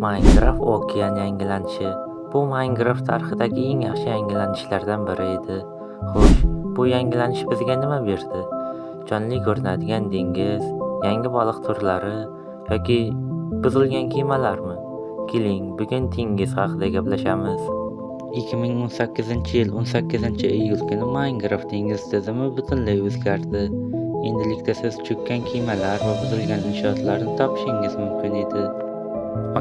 Minecraft okean yangilanishi. Bu Minecraft tarixidagi eng yaxshi yangilanishlardan biri edi. Xo'sh, bu yangilanish bizga nima berdi? Jonli ko'rinadigan dengiz, yangi baliq turlari yoki buzilgan kemalarmi? Keling, bugun dengiz haqida gaplashamiz. 2018-yil 18-iyul kuni Minecraft dengiz tizimi butunlay o'zgardi. Endilikda siz cho'kkan kemalar va buzilgan inshootlarni topishingiz mumkin edi.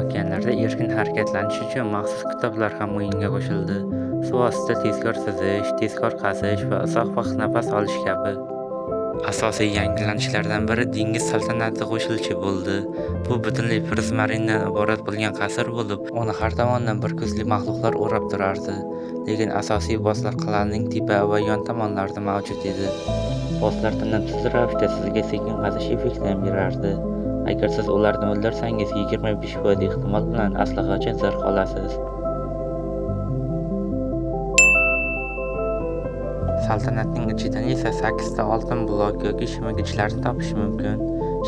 Okeanlarda erkin harakatlanish uchun maxsus kitoblar ham o'yinga qo'shildi. Suv ostida tezkor suzish, tezkor qazish va uzoq vaqt nafas olish kabi. Asosiy yangilanishlardan biri dengiz saltanati qo'shilishi bo'ldi. Bu butunlay prizmarindan iborat bo'lgan qasr bo'lib, uni har tomondan bir ko'zli maxluqlar o'rab turardi. Lekin asosiy bosslar qal'aning tepa va yon tomonlarida mavjud edi. Bosslar tinimsiz ravishda sizga sekin qazish effektini berardi. Agar siz ularni o'ldirsangiz, 25% ehtimol bilan aslagacha zirh olasiz. Saltanatning ichidan esa 8 ta oltin blok yoki shimigichlarni topish mumkin.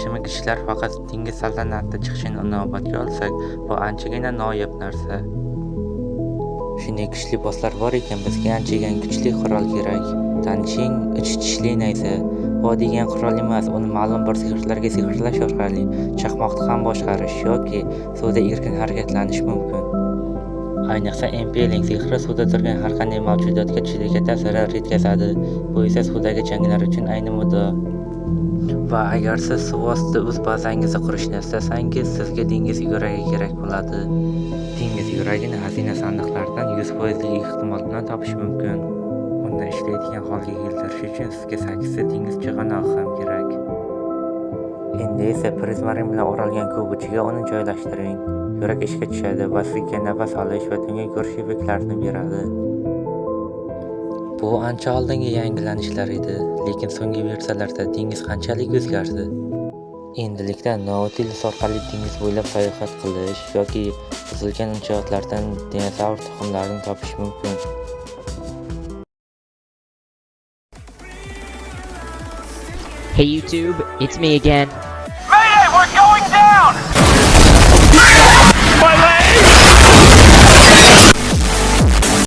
Shimigichlar faqat dengiz saltanatida chiqishini inobatga olsak, bu anchagina noyob narsa. Shunday kuchli bosslar bor ekan, bizga anchagan kuchli qurol kerak. Tanishing, uch tishli nayza. Bu degan qurol emas, uni ma'lum bir sehrlarga sehrlash orqali chaqmoqni ham boshqarish yoki suvda erkin harakatlanish mumkin. Ayniqsa Impaling sehri suvda turgan har qanday mavjudotga juda katta zarar yetkazadi. Bu esa suvdagi janglar uchun ayni muddao. Va agar siz suv ostida o'z bazangizni qurishni istasangiz, sizga dengiz yuragi kerak bo'ladi. Dengiz yuragini xazina sandiqlaridan 100% ehtimol bilan topish mumkin. Uni ishlaydigan holga keltirish uchun sizga 8 ta dengiz chig'anog'i ham kerak. Endi esa prizmarin bilan o'ralgan kub ichiga uni joylashtiring. Yurak ishga tushadi va sizga nafas olish va dunyo ko'rish effektlarini beradi. Bu ancha oldingi yangilanishlar edi, lekin so'nggi versiyalarda dengiz qanchalik o'zgardi? Endilikda Nautilus orqali dengiz bo'ylab sayohat qilish yoki buzilgan inshootlardan dinozavr tuxumlarini topish mumkin. Hey YouTube, it's me again. Mayday, we're going down! My